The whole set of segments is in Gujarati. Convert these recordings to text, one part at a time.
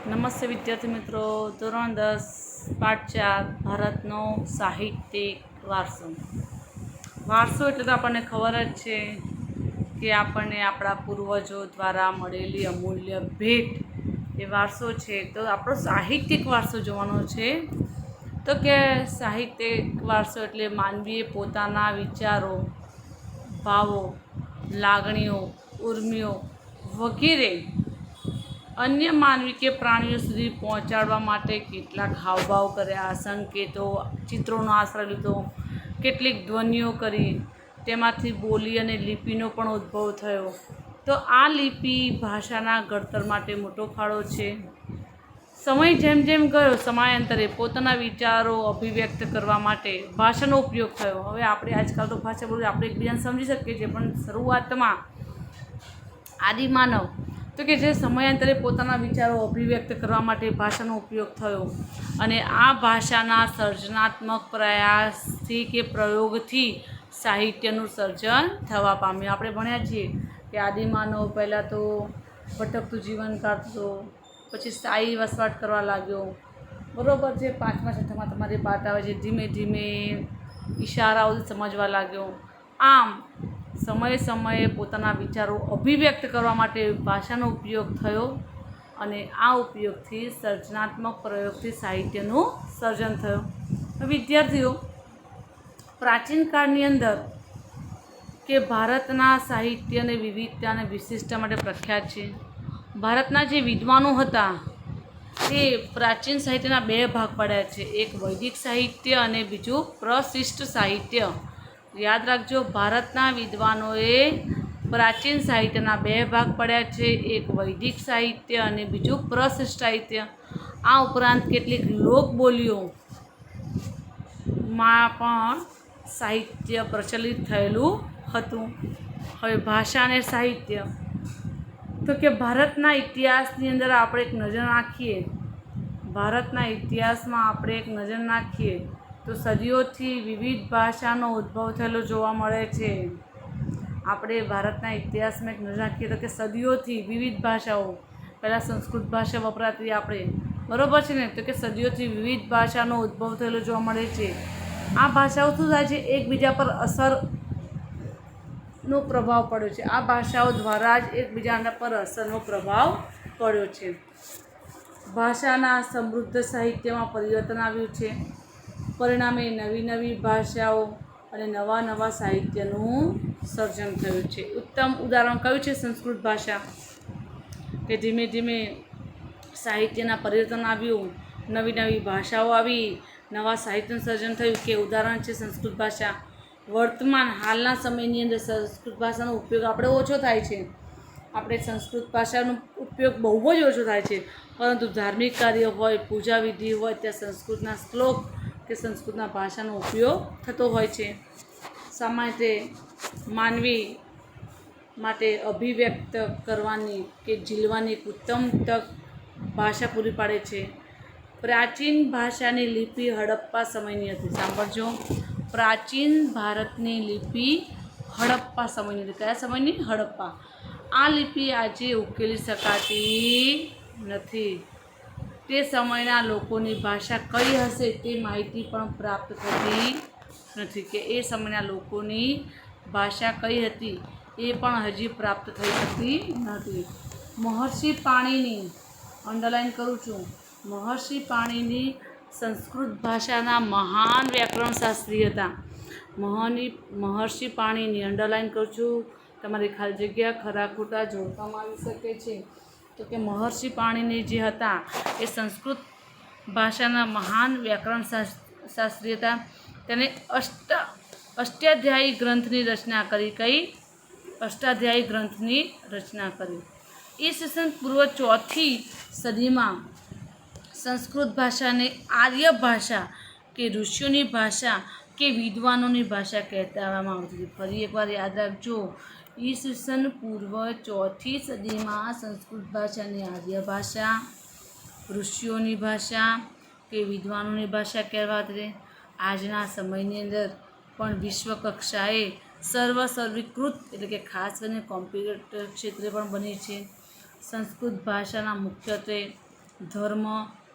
નમસ્તે વિદ્યાર્થી મિત્રો, ધોરણ 10 પાઠ 4 ભારતનો સાહિત્યિક વારસો. વારસો એટલે તો આપણને ખબર જ છે કે આપણને આપણા પૂર્વજો દ્વારા મળેલી અમૂલ્ય ભેટ એ વારસો છે. તો આપણો સાહિત્યિક વારસો જોવાનો છે. તો કે સાહિત્યિક વારસો એટલે માનવીએ પોતાના વિચારો, ભાવો, લાગણીઓ, ઉર્મિઓ વગેરે અન્ય માનવી કે પ્રાણીઓ સુધી પહોંચાડવા માટે કેટલાક હાવભાવ કર્યા, સંકેતો, ચિત્રોનો આશ્રય લીધો, કેટલીક ધ્વનિઓ કરી, તેમાંથી બોલી અને લિપિનો પણ ઉદ્ભવ થયો. તો આ લિપિ ભાષાના ઘડતર માટે મોટો ફાળો છે. સમય જેમ જેમ ગયો, સમયાંતરે પોતાના વિચારો અભિવ્યક્ત કરવા માટે ભાષાનો ઉપયોગ થયો. હવે આપણે આજકાલ તો ભાષા બોલી આપણે એકબીજાને સમજી શકીએ છીએ, પણ શરૂઆતમાં આદિમાનવ તો કે જે સમયાંતરે પોતાના વિચારો અભિવ્યક્ત કરવા માટે ભાષાનો ઉપયોગ થયો, અને આ ભાષાના સર્જનાત્મક પ્રયાસથી કે પ્રયોગથી સાહિત્યનું સર્જન થવા પામ્યું. આપણે ભણ્યા છીએ કે આદિમાનવ પહેલાં તો ભટકતું જીવન કાઢતો, પછી સ્થાયી વસવાટ કરવા લાગ્યો. બરાબર છે. 5મા છઠ્ઠામાં તમારી પાઠ આવે છે. ધીમે ધીમે ઈશારાઓથી સમજવા લાગ્યો. આમ સમયે સમયે પોતાના વિચારો અભિવ્યક્ત કરવા માટે ભાષાનો ઉપયોગ થયો, અને આ ઉપયોગથી સર્જનાત્મક પ્રયોગથી સાહિત્યનું સર્જન થયું. વિદ્યાર્થીઓ, પ્રાચીન કાળની અંદર કે ભારતના સાહિત્યની વિવિધતા અને વિશિષ્ટતા માટે પ્રખ્યાત છે. ભારતના જે વિદ્વાનો હતા તે પ્રાચીન સાહિત્યના 2 ભાગ પાડ્યા છે. એક વૈદિક સાહિત્ય અને બીજું પ્રશિષ્ટ સાહિત્ય. યાદ રાખજો, ભારતના વિદ્વાનોએ પ્રાચીન સાહિત્યના 2 ભાગ પડ્યા છે. એક વૈદિક સાહિત્ય અને બીજું પ્રશિષ્ટ સાહિત્ય. આ ઉપરાંત કેટલીક લોકબોલીઓમાં પણ સાહિત્ય પ્રચલિત થયેલું હતું. હવે ભાષા અને સાહિત્ય, તો કે ભારતના ઇતિહાસની અંદર આપણે એક નજર નાખીએ, ભારતના ઇતિહાસમાં આપણે એક નજર નાખીએ તો સદીઓથી વિવિધ ભાષાનો ઉદ્ભવ થયેલો જોવા મળે છે. આપણે ભારતના ઇતિહાસમાં એક નજર નાખીએ તો કે સદીઓથી વિવિધ ભાષાઓ, પહેલાં સંસ્કૃત ભાષા વપરાતી આપણે, બરાબર છે ને, તો કે સદીઓથી વિવિધ ભાષાનો ઉદ્ભવ થયેલો જોવા મળે છે. આ ભાષાઓ શું થાય છે? એકબીજા પર અસરનો પ્રભાવ પડ્યો છે. આ ભાષાઓ દ્વારા જ એકબીજાના પર અસરનો પ્રભાવ પડ્યો છે. ભાષાના સમૃદ્ધ સાહિત્યમાં પરિવર્તન આવ્યું છે. પરિણામે નવી નવી ભાષાઓ અને નવા નવા સાહિત્યનું સર્જન થયું છે. ઉત્તમ ઉદાહરણ કયું છે? સંસ્કૃત ભાષા, કે ધીમે ધીમે સાહિત્યના પરિવર્તન આવ્યું, નવી નવી ભાષાઓ આવી, નવા સાહિત્યનું સર્જન થયું. કે ઉદાહરણ છે સંસ્કૃત ભાષા. વર્તમાન હાલના સમયની અંદર સંસ્કૃત ભાષાનો ઉપયોગ આપણે ઓછો થાય છે. આપણે સંસ્કૃત ભાષાનો ઉપયોગ બહુ જ ઓછો થાય છે, પરંતુ ધાર્મિક કાર્ય હોય, પૂજા વિધિ હોય, ત્યાં સંસ્કૃતના શ્લોક કે સંસ્કૃતના ભાષાનો ઉપયોગ થતો હોય છે. સામાન્ય રીતે માનવી માટે અભિવ્યક્ત કરવાની કે ઝીલવાની એક ઉત્તમ તક ભાષા પૂરી પાડે છે. પ્રાચીન ભારતની લિપિ હડપ્પા સમયની હતી. સાંભળજો, પ્રાચીન ભારતની લિપિ હડપ્પા સમયની હતી. કયા સમયની? હડપ્પા. આ લિપિ આજે ઉકેલી શકાતી નથી. તે સમયના લોકોની ભાષા કઈ હશે તે માહિતી પણ પ્રાપ્ત થતી નથી. કે એ સમયના લોકોની ભાષા કઈ હતી એ પણ હજી પ્રાપ્ત થઈ શકતી નથી. મહર્ષિ પાણિની, અંડરલાઈન કરું છું, મહર્ષિ પાણિની સંસ્કૃત ભાષાના મહાન વ્યાકરણશાસ્ત્રી હતા. મહર્ષિ પાણિની, અંડરલાઈન કરું છું, તમારી ખાલી જગ્યા ખરા ખોટા જોડવામાં આવી શકે છે. તો કે મહર્ષિ પાણિની જે હતા એ સંસ્કૃત ભાષાના મહાન વ્યાકરણ શાસ્ત્રી હતા. તેને અષ્ટાધ્યાયી ગ્રંથની રચના કરી. કઈ? અષ્ટાધ્યાયી ગ્રંથની રચના કરી. ઈસવીસન પૂર્વ 4ઠી સદીમાં સંસ્કૃત ભાષાને આર્ય ભાષા કે ઋષિઓની ભાષા કે વિદ્વાનોની ભાષા કહેવામાં આવતી હતી. ફરી એકવાર યાદ રાખજો, ઈસવીસન પૂર્વ 4ઠી સદીમાં સંસ્કૃત ભાષાને આર્ય ભાષા, ઋષિઓની ભાષા કે વિદ્વાનોની ભાષા કહેવાતી. આજના સમયની અંદર પણ વિશ્વ કક્ષાએ સર્વસ્વીકૃત એટલે કે ખાસ કરીને કોમ્પ્યુટર ક્ષેત્રે પણ બની છે. સંસ્કૃત ભાષાના મુખ્યત્વે ધર્મ,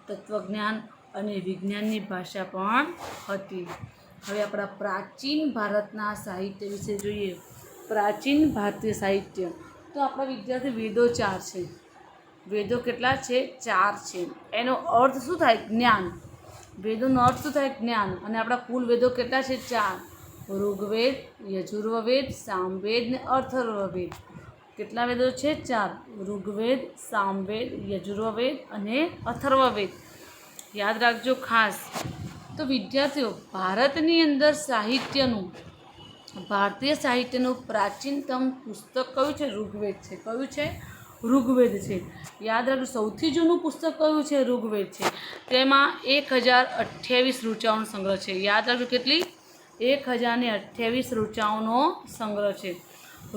તત્વજ્ઞાન અને વિજ્ઞાનની ભાષા પણ હતી. હવે આપણા પ્રાચીન ભારતના સાહિત્ય વિશે જોઈએ. પ્રાચીન ભારતીય સાહિત્ય તો આપણા વિદ્યાર્થી વેદો 4 છે. વેદો કેટલા છે? 4 છે. એનો અર્થ શું થાય? જ્ઞાન. વેદોનો અર્થ શું થાય? જ્ઞાન. અને આપણા કુલ વેદો કેટલા છે? 4. ઋગ્વેદ, યજુર્વેદ, સામવેદ ને અથર્વવેદ. કેટલા વેદો છે? 4. ઋગ્વેદ, સામવેદ, યજુર્વેદ અને અથર્વવેદ. યાદ રાખજો ખાસ. તો વિદ્યાર્થીઓ, ભારતની અંદર ભારતીય સાહિત્યનું પ્રાચીનતમ પુસ્તક કયું છે? ઋગ્વેદ છે. કયું છે? ઋગ્વેદ છે. યાદ રાખજો, સૌથી જૂનું પુસ્તક કયું છે? ઋગ્વેદ છે. તેમાં 1028 ઋચાઓનો સંગ્રહ છે. યાદ રાખજો, કેટલી? 1028 ઋચાઓનો સંગ્રહ છે.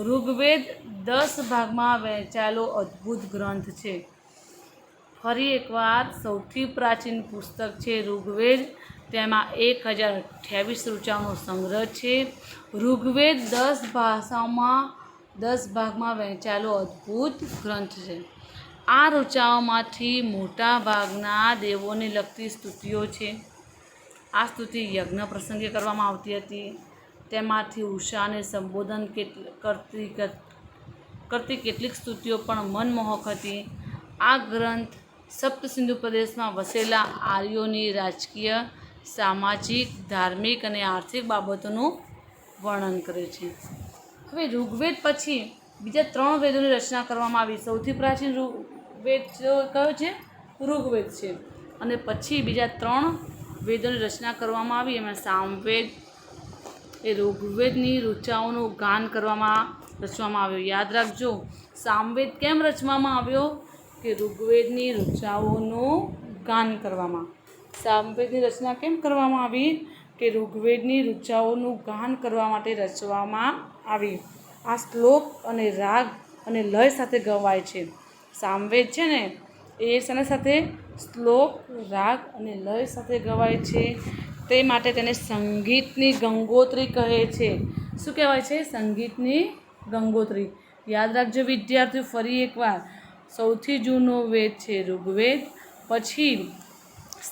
ઋગ્વેદ 10 ભાગમાં વહેંચાયેલો અદ્ભુત ગ્રંથ છે. ફરી એકવાર, સૌથી પ્રાચીન પુસ્તક છે ઋગ્વેદ. તેમાં 1028 ઋચાઓનો સંગ્રહ છે. ઋગ્વેદ 10 ભાગમાં વહેંચાયેલો અદ્ભુત ગ્રંથ છે. આ ઋચાઓમાંથી મોટા ભાગના દેવોને લગતી સ્તુતિઓ છે. આ સ્તુતિ યજ્ઞ પ્રસંગે કરવામાં આવતી હતી. તેમાંથી ઉષાને સંબોધન કરતી કેટલીક સ્તુતિઓ પણ મનમોહક હતી. આ ગ્રંથ સપ્તસિંધુ પ્રદેશમાં વસેલા આર્યોની રાજકીય, સામાજિક, ધાર્મિક અને આર્થિક બાબતોનું વર્ણન કરે છે. હવે ઋગ્વેદ પછી બીજા 3 વેદોની રચના કરવામાં આવી. સૌથી પ્રાચીન વેદ કયો છે? ઋગ્વેદ છે. અને પછી બીજા 3 વેદોની રચના કરવામાં આવી. એમાં સામવેદ એ ઋગ્વેદની ઋચાઓનું ગાન રચવામાં આવ્યો. યાદ રાખજો, સામવેદ કેમ રચવામાં આવ્યો? કે ઋગ્વેદની ઋચાઓનું ગાન કરવામાં. સામવેદની રચના કેમ કરવામાં આવી? કે ઋગ્વેદની ઋચાઓનું ગાન કરવા માટે રચવામાં આવી. આ શ્લોક અને રાગ અને લય સાથે ગવાય છે. સામવેદ છે ને એ શેના સાથે? શ્લોક, રાગ અને લય સાથે ગવાય છે. તે માટે તેને સંગીતની ગંગોત્રી કહે છે. શું કહેવાય છે? સંગીતની ગંગોત્રી. યાદ રાખજો વિદ્યાર્થીઓ, ફરી એકવાર, સૌથી જૂનો વેદ છે ઋગ્વેદ. પછી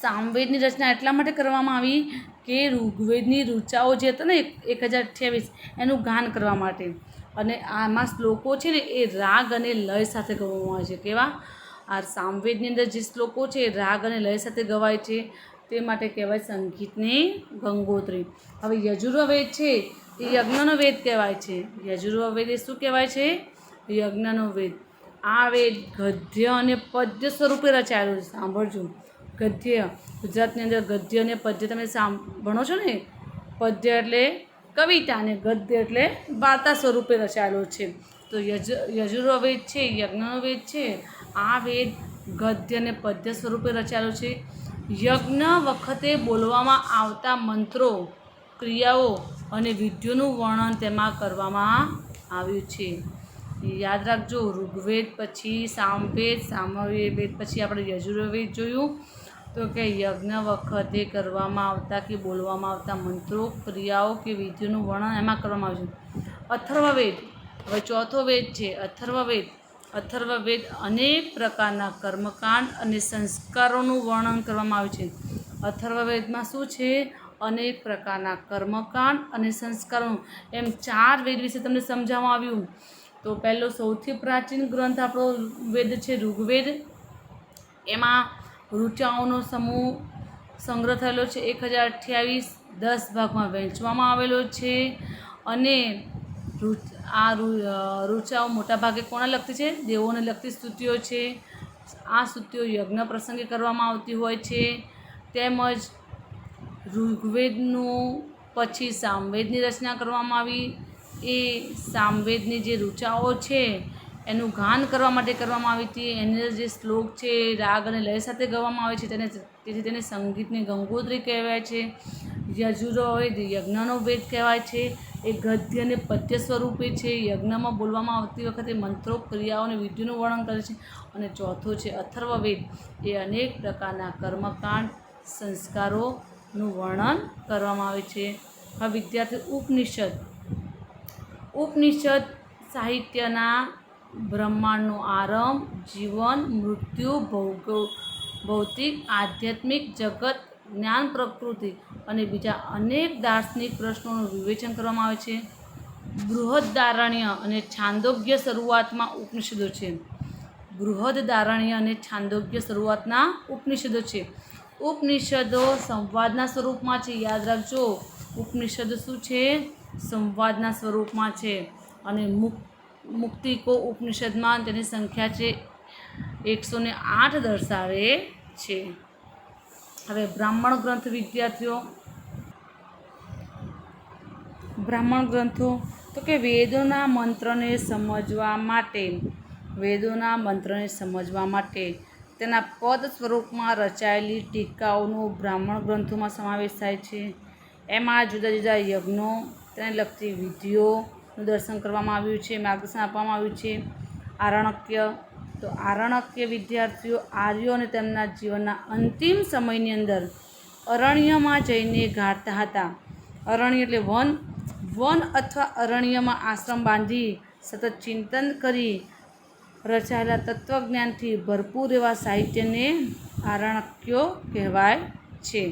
સામવેદની રચના એટલા માટે કરવામાં આવી કે ઋગ્વેદની ઋચાઓ જે હતા ને 1028 એનું ગાન કરવા માટે. અને આમાં શ્લોકો છે ને એ રાગ અને લય સાથે ગવામાં આવે છે. કેવા? આ સામવેદની અંદર જે શ્લોકો છે એ રાગ અને લય સાથે ગવાય છે. તે માટે કહેવાય સંગીતની ગંગોત્રી. હવે યજુર્વેદ છે એ યજ્ઞનો વેદ કહેવાય છે. યજુર્વેદ એ શું કહેવાય છે? યજ્ઞનો વેદ. આ વેદ ગદ્ય અને પદ્ય સ્વરૂપે રચાયેલો છે. સાંભળજો, ગદ્ય. ગુજરાતની અંદર ગદ્ય અને પદ્ય તમે ભણો છો ને. પદ્ય એટલે કવિતા અને ગદ્ય એટલે વાર્તા સ્વરૂપે રચાયેલો છે. તો યજુર્વેદ છે યજ્ઞનો વેદ છે. આ વેદ ગદ્ય અને પદ્ય સ્વરૂપે રચાયેલો છે. યજ્ઞ વખતે બોલવામાં આવતા મંત્રો, ક્રિયાઓ અને વિધિઓનું વર્ણન તેમાં કરવામાં આવ્યું છે. યાદ રાખજો, ઋગ્વેદ પછી સામવેદ, સામવેદ પછી આપણે યજુર્વેદ જોયું. તો કે યજ્ઞ વખતે કરવામાં આવતા કે બોલવામાં આવતા મંત્રો, ક્રિયાઓ કે વિધિઓનું વર્ણન એમાં કરવામાં આવ્યું છે. અથર્વવેદ, હવે ચોથો વેદ છે અથર્વવેદ. અથર્વવેદ અનેક પ્રકારના કર્મકાંડ અને સંસ્કારોનું વર્ણન કરવામાં આવ્યું છે. અથર્વવેદમાં શું છે? અનેક પ્રકારના કર્મકાંડ અને સંસ્કારોનું, એમ 4 વેદ વિશે તમને સમજાવવામાં આવ્યું. તો પહેલો સૌથી પ્રાચીન ગ્રંથ આપણો વેદ છે ઋગ્વેદ. એમાં ઋચાઓનો સંગ્રહ થયેલો છે. 1028 10 ભાગમાં વહેંચવામાં આવેલો છે. અને આ ઋચાઓ મોટાભાગે કોને લગતી છે? દેવોને લગતી સ્તુતિઓ છે. આ સ્તુતિઓ યજ્ઞ પ્રસંગે કરવામાં આવતી હોય છે. તેમજ ઋગ્વેદનું પછી સામવેદની રચના કરવામાં આવી. એ સામવેદની જે ઋચાઓ છે એનું ગાન કરવા માટે કરવામાં આવી હતી. એની અંદર જે શ્લોક છે રાગ અને લય સાથે ગાવામાં આવે છે. તેથી તેને સંગીતની ગંગોત્રી કહેવાય છે. યજુર્વેદ યજ્ઞનો વેદ કહેવાય છે. એ ગદ્ય અને પદ્ય સ્વરૂપે છે. યજ્ઞમાં બોલવામાં આવતી વખતે મંત્રો, ક્રિયાઓ અને વિધિનું વર્ણન કરે છે. અને ચોથો છે અથર્વવેદ. એ અનેક પ્રકારના કર્મકાંડ, સંસ્કારોનું વર્ણન કરવામાં આવે છે. હવે વિદ્યાર્થી, ઉપનિષદ સાહિત્યના બ્રહ્માંડનો આરંભ, જીવન, મૃત્યુ, ભૌતિક, આધ્યાત્મિક જગત, જ્ઞાન પ્રકૃતિ અને બીજા અનેક દાર્શનિક પ્રશ્નોનું વિવેચન કરવામાં આવે છે. બૃહદારણ્ય અને છાંદોગ્ય શરૂઆતમાં ઉપનિષદો છે. બૃહદારણ્ય અને છાંદોગ્ય શરૂઆતના ઉપનિષદો છે. ઉપનિષદો સંવાદના સ્વરૂપમાં છે. યાદ રાખજો, ઉપનિષદ શું છે? સંવાદના સ્વરૂપમાં છે. અને મુક્તિકો ઉપનિષદમાં તેની સંખ્યા છે 108 દર્શાવે છે. હવે બ્રાહ્મણ ગ્રંથ વિદ્યાર્થીઓ, બ્રાહ્મણ ગ્રંથો તો કે વેદોના મંત્રને સમજવા માટે તેના પદ સ્વરૂપમાં રચાયેલી ટીકાઓનો બ્રાહ્મણ ગ્રંથોમાં સમાવેશ થાય છે. એમાં જુદા જુદા યજ્ઞો, તેને લગતી વિધિઓનું દર્શન કરવામાં આવ્યું છે, માર્ગદર્શન આપવામાં આવ્યું છે. આરણ્યક, તો આરણ્યક વિદ્યાર્થીઓ આર્યો અને તેમના જીવનના અંતિમ સમયની અંદર અરણ્યમાં જઈને ગાળતા હતા. અરણ્ય એટલે વન અથવા અરણ્યમાં આશ્રમ બાંધી સતત ચિંતન કરી રચાયેલા તત્વજ્ઞાનથી ભરપૂર એવા સાહિત્યને આરણ્યકો કહેવાય છે.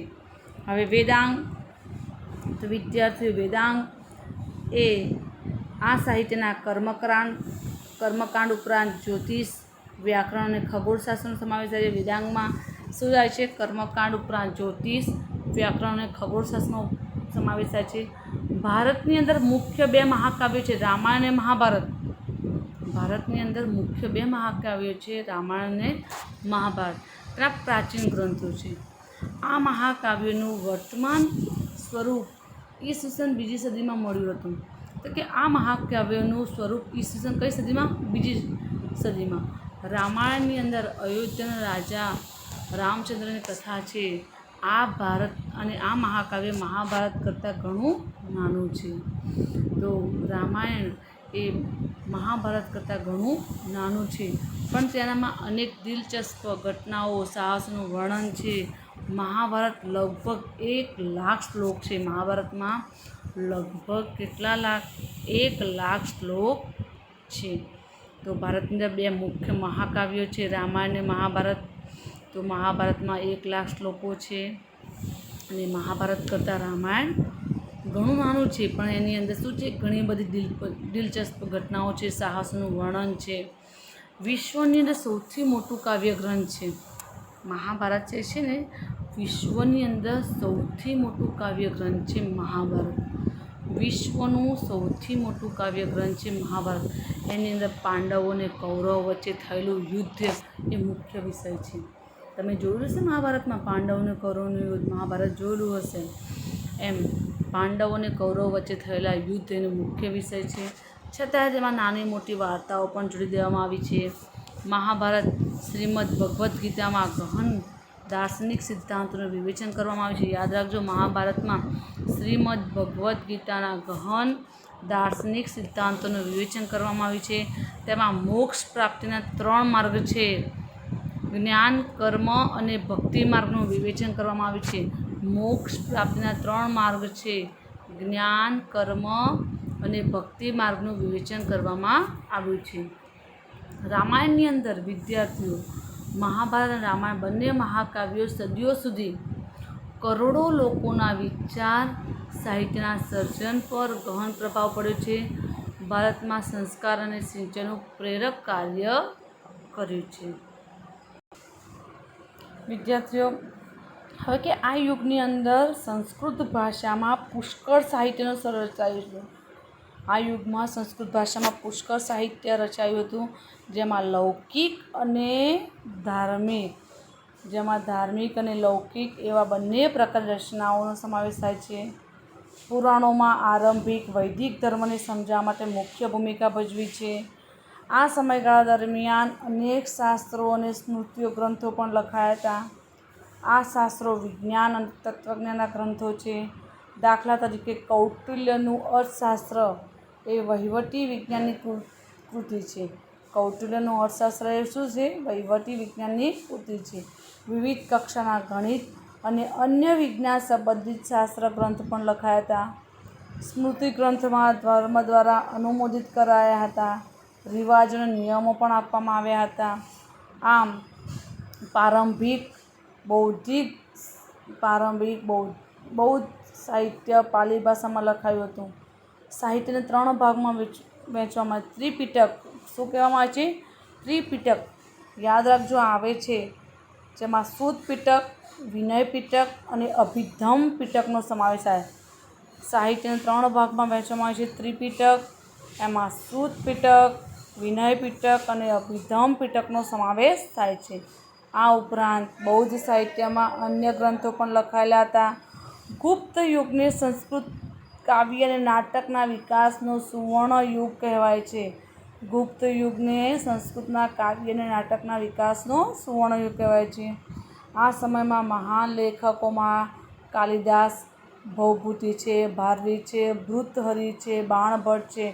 હવે વેદાંગ, તો વિદ્યાર્થીઓ વેદાંગ એ આ સાહિત્યના કર્મકાંડ ઉપરાંત જ્યોતિષ, વ્યાકરણ અને ખગોળશાસ્ત્રનો સમાવેશ થાય છે. વેદાંગમાં શું થાય છે? કર્મકાંડ ઉપરાંત જ્યોતિષ, વ્યાકરણ અને ખગોળશાસ્ત્રનો સમાવેશ થાય છે. ભારતની અંદર મુખ્ય 2 મહાકાવ્યો છે, રામાયણ અને મહાભારત. ભારતની અંદર મુખ્ય 2 મહાકાવ્યો છે, રામાયણ અને મહાભારત. એના પ્રાચીન ગ્રંથો છે. આ મહાકાવ્યોનું વર્તમાન સ્વરૂપ ઈસવીસન 2જી સદીમાં મળ્યું હતું. તો કે આ મહાકાવ્યોનું સ્વરૂપ ઈસવીસન કઈ સદીમાં? 2જી સદીમાં. રામાયણની અંદર અયોધ્યાના રાજા રામચંદ્રની કથા છે. આ ભારત અને આ મહાકાવ્ય મહાભારત કરતાં ઘણું નાનું છે. તો રામાયણ એ મહાભારત કરતાં ઘણું નાનું છે, પણ તેનામાં અનેક દિલચસ્પ ઘટનાઓ, સાહસનું વર્ણન છે. મહાભારત લગભગ 1 લાખ શ્લોક છે. મહાભારતમાં લગભગ કેટલા લાખ? 1 લાખ શ્લોક છે. તો ભારતની અંદર 2 મુખ્ય મહાકાવ્યો છે, રામાયણ અને મહાભારત. તો મહાભારતમાં 1 લાખ શ્લોકો છે અને મહાભારત કરતાં રામાયણ ઘણું નાનું છે, પણ એની અંદર શું છે? ઘણી બધી દિલચસ્પ ઘટનાઓ છે, સાહસનું વર્ણન છે. વિશ્વની અંદર સૌથી મોટું કાવ્યગ્રંથ છે મહાભારત. છે ને, વિશ્વની અંદર સૌથી મોટું કાવ્યગ્રંથ છે મહાભારત. વિશ્વનું સૌથી મોટું કાવ્યગ્રંથ છે મહાભારત. એની અંદર પાંડવો અને કૌરવો વચ્ચે થયેલું યુદ્ધ એ મુખ્ય વિષય છે. તમે જોયું હશે મહાભારતમાં પાંડવો અને કૌરવનું યુદ્ધ, મહાભારત જોયેલું હશે. એમ પાંડવો અને કૌરવો વચ્ચે થયેલા યુદ્ધ એનો મુખ્ય વિષય છે. છતાં તેમાં નાની મોટી વાર્તાઓ પણ જોડી દેવામાં આવી છે. મહાભારત શ્રીમદ ભગવદ્ ગીતામાં ગહન દાર્શનિક સિદ્ધાંતોનું વિવેચન કરવામાં આવ્યું છે. યાદ રાખજો, મહાભારતમાં શ્રીમદ ભગવદ્ ગીતાના ગહન દાર્શનિક સિદ્ધાંતોનું વિવેચન કરવામાં આવ્યું છે. તેમાં મોક્ષ પ્રાપ્તિના 3 માર્ગ છે. જ્ઞાન, કર્મ અને ભક્તિ માર્ગનું વિવેચન કરવામાં આવ્યું છે. મોક્ષ પ્રાપ્તિના 3 માર્ગ છે. જ્ઞાન, કર્મ અને ભક્તિ માર્ગનું વિવેચન કરવામાં આવ્યું છે. રામાયણની અંદર વિદ્યાર્થીઓ મહાભારત અને રામાયણ બંને મહાકાવ્યો સદીઓ સુધી કરોડો લોકોના વિચાર, સાહિત્યના સર્જન પર ગહન પ્રભાવ પડ્યો છે. ભારતમાં સંસ્કાર અને સિંચનનું પ્રેરક કાર્ય કર્યું છે. વિદ્યાર્થીઓ, હવે કે આ યુગની અંદર સંસ્કૃત ભાષામાં પુષ્કળ સાહિત્યનું રચાયું છે. આ યુગમાં સંસ્કૃત ભાષામાં પુષ્કળ સાહિત્ય રચાયું હતું, જેમાં ધાર્મિક અને લૌકિક એવા બંને પ્રકારની રચનાઓનો સમાવેશ થાય છે. પુરાણોમાં આરંભિક વૈદિક ધર્મને સમજાવવા માટે મુખ્ય ભૂમિકા ભજવી છે. આ સમયગાળા દરમિયાન અનેક શાસ્ત્રો અને સ્મૃતિઓ ગ્રંથો પણ લખાયા હતા. આ શાસ્ત્રો વિજ્ઞાન અને તત્વજ્ઞાનના ગ્રંથો છે. દાખલા તરીકે કૌટિલ્યનું અર્થશાસ્ત્ર એ વહીવટી વિજ્ઞાનની કૃતિ છે. કૌટિલ્યનું અર્થશાસ્ત્ર એ શું છે? વહીવટી વિજ્ઞાનની કૃતિ છે. વિવિધ કક્ષાના ગણિત અને અન્ય વિજ્ઞાન સંબંધિત શાસ્ત્ર ગ્રંથ પણ લખાયા હતા. સ્મૃતિ ગ્રંથમાં ધર્મ દ્વારા અનુમોદિત કરાયા હતા. રિવાજો અને નિયમો પણ આપવામાં આવ્યા હતા. આમ પ્રારંભિક બૌદ્ધિક પ્રારંભિક બૌદ્ધ સાહિત્ય પાલી ભાષામાં લખાયું હતું. સાહિત્યને 3 ભાગમાં વહેંચવામાં ત્રિપિટક. શું કહેવામાં આવે છે? ત્રિપિટક. યાદ રાખજો આવે છે, જેમાં સુત્ત પિટક, વિનય પિટક અને અભિધમ્મ પિટકનો સમાવેશ થાય. સાહિત્યને 3 ભાગમાં વહેંચવામાં આવે છે ત્રિપિટક. એમાં સુત્ત પિટક, વિનય પિટક અને અભિધમ્મ પિટકનો સમાવેશ થાય છે. આ ઉપરાંત બૌદ્ધ સાહિત્યમાં અન્ય ગ્રંથો પણ લખાયેલા હતા. ગુપ્ત યુગને સંસ્કૃત કાવ્ય અને નાટકના વિકાસનો સુવર્ણ યુગ કહેવાય છે. ગુપ્ત યુગને સંસ્કૃતના કાવ્ય અને નાટકના વિકાસનો સુવર્ણ યુગ કહેવાય છે. આ સમયમાં મહાન લેખકોમાં કાલિદાસ, ભૌભૂતિ છે, ભારવી છે, ભૃતહરિ છે, બાણભટ્ટ છે,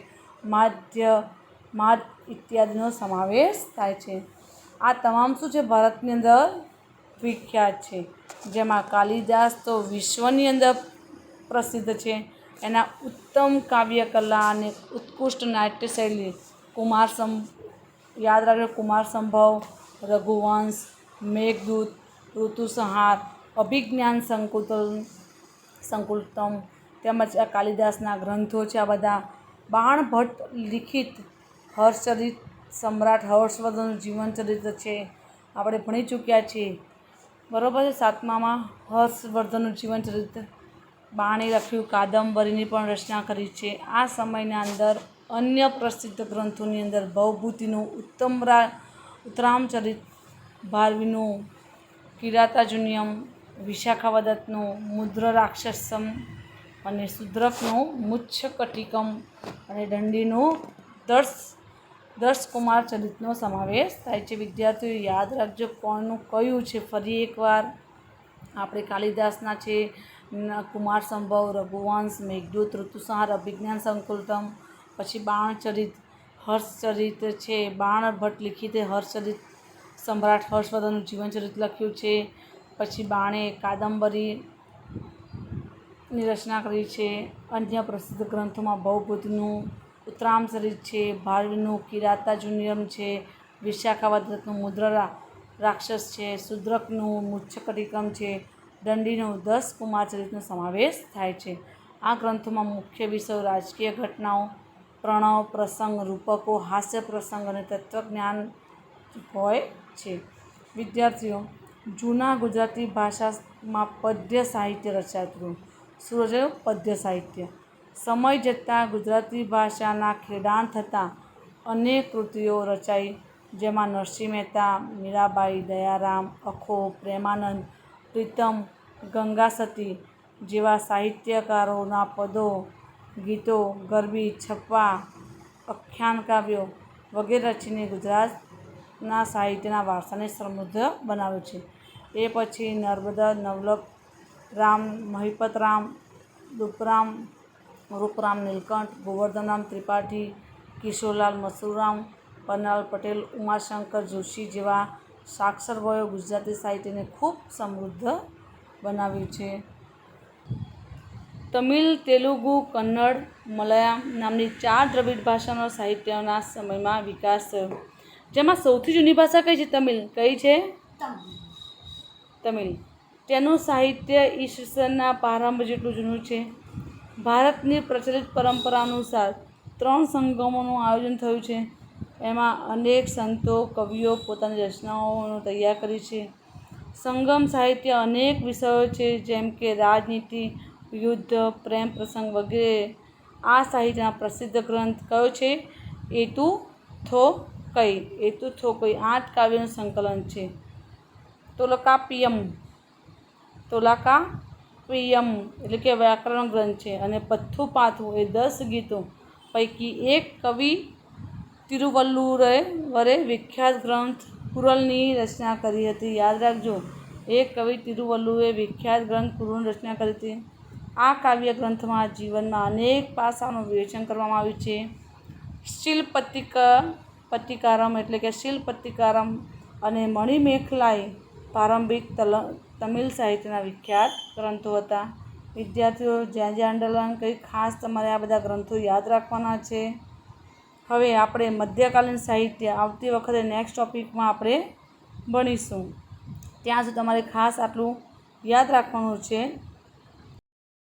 માધ ઇત્યાદિનો સમાવેશ થાય છે. આ તમામ શું છે? ભારતની અંદર વિખ્યાત છે. જેમાં કાલિદાસ તો વિશ્વની અંદર પ્રસિદ્ધ છે. એના ઉત્તમ કાવ્ય કલા અને ઉત્કૃષ્ટ નાટ્ય શૈલી યાદ રાખજો કુમાર સંભવ, રઘુવંશ, મેઘદૂત, ઋતુસંહાર, અભિજ્ઞાન સંકુલતમ તેમજ આ કાલિદાસના ગ્રંથો છે. આ બધા બાણભટ્ટ લિખિત હર્ષચરિત, સમ્રાટ હર્ષવર્ધનનું જીવનચરિત્ર છે, આપણે ભણી ચૂક્યા છીએ. બરાબર છે. 7મામાં હર્ષવર્ધનનું જીવનચરિત્ર. બાણે લખ્યું, કાદંબરીની પણ રચના કરી છે. આ સમયના અંદર અન્ય પ્રસિદ્ધ ગ્રંથોની અંદર ભૌભૂતિનું ઉત્તરામચરિત, ભારવીનું કિરાતાર્જુનીયમ, વિશાખાવદત્તનું મુદ્રરાક્ષસમ અને શુદ્રકનું મુચ્છકટિકમ અને દંડીનું દર્શકુમાર ચરિતનો સમાવેશ થાય છે. વિદ્યાર્થીઓ યાદ રાખજો કોણનું કયું છે. ફરી એકવાર આપણે કાલિદાસના છે કુમાર સંભવ, રઘુવંશ, મેઘદૂત, ઋતુસંહાર, અભિજ્ઞાન સંકુલતમ, પછી બાણચરિત, હર્ષચરિત છે, બાણભટ્ટ લિખિત હર્ષચરિત, સમ્રાટ હર્ષવર્ધનનું જીવનચરિત્ર લખ્યું છે. પછી બાણે કાદંબરીની રચના કરી છે. અન્ય પ્રસિદ્ધ ગ્રંથોમાં ભૌભૂતિનું ઉત્તરામચરિત છે, ભારવીનું કિરાતાર્જુનીયમ છે, વિશાખાવદત્તનું મુદ્રરાક્ષસ છે, શુદ્રકનું મુચ્છકટિકમ છે, દંડીનું દશકુમાર ચરિતનો સમાવેશ થાય છે. આ ગ્રંથોમાં મુખ્ય વિષયો રાજકીય ઘટનાઓ, પ્રણવ પ્રસંગ, રૂપકો, હાસ્ય પ્રસંગ અને તત્વજ્ઞાન હોય છે. વિદ્યાર્થીઓ, જૂના ગુજરાતી ભાષામાં પદ્ય સાહિત્ય રચાતું. શું રચાયું? પદ્ય સાહિત્ય. સમય જતાં ગુજરાતી ભાષાના ખેડાણ થતાં અનેક કૃતિઓ રચાઈ, જેમાં નરસિંહ મહેતા, મીરાબાઈ, દયારામ, અખો, પ્રેમાનંદ, પ્રીતમ, ગંગાસતી જેવા સાહિત્યકારોના પદો, ગીતો, ગરબી, છપ્પા, આખ્યાન કાવ્યો વગેરે રચીને ગુજરાતના સાહિત્યના વારસાને સમૃદ્ધ બનાવ્યો છે. એ પછી નર્મદ, નવલખ રામ, મહિપતરામ, રૂપરામ નીલકંઠ, ગોવર્ધનરામ ત્રિપાઠી, કિશોરલાલ મસુરામ, પન્નાલાલ પટેલ, ઉમાશંકર જોશી જેવા સાક્ષરવયો ગુજરાતી સાહિત્યને ખૂબ સમૃદ્ધ બનાવ્યું છે. તમિલ, તેલુગુ, કન્નડ, મલયાલમ નામની 4 દ્રવિડ ભાષાનો સાહિત્યના સમયમાં વિકાસ થયો. જેમાં સૌથી જૂની ભાષા કઈ છે? તમિલ. કઈ છે? તમિલ. તેનું સાહિત્ય ઈસવીસનના પ્રારંભ જેટલું જૂનું છે. ભારતની પ્રચલિત પરંપરા અનુસાર 3 સંગમોનું આયોજન થયું છે. એમાં અનેક સંતો, કવિઓ પોતાની રચનાઓ તૈયાર કરી છે. સંગમ સાહિત્ય અનેક વિષયો છે, જેમ કે રાજનીતિ, યુદ્ધ, પ્રેમ પ્રસંગ વગેરે. આ સાહિત્યના પ્રસિદ્ધ ગ્રંથ કયો છે? એતુથોકઈ. 8 કાવ્યોનું સંકલન છે. તોલ્કાપ્પિયમ એટલે કે વ્યાકરણ ગ્રંથ છે. અને પથ્થુપાથુ એ 10 ગીતો પૈકી એક. કવિ તિરુવલ્લુવરે વિખ્યાત ગ્રંથ કુરલની રચના કરી હતી. યાદ રાખજો, એક કવિ તિરુવલ્લુવરે વિખ્યાત ગ્રંથ કુરલની રચના કરી હતી. આ કાવ્ય ગ્રંથમાં જીવનના અનેક પાસાઓનું વિવેચન કરવામાં આવ્યું છે. શિલપત્તિકારમ એટલે કે શિલપત્તિકારમ અને મણિમેખલાઈ પ્રારંભિક તમિલ સાહિત્યના વિખ્યાત ગ્રંથો હતા. વિદ્યાર્થીઓ, જ્યાં જ્યાં અંડરલાઈન કરી ખાસ તમારે આ બધા ગ્રંથો યાદ રાખવાના છે. હવે આપણે મધ્યકાલીન સાહિત્ય આવતી વખતે નેક્સ્ટ ટૉપિકમાં આપણે ભણીશું. ત્યાં સુધી તમારે ખાસ આટલું યાદ રાખવાનું છે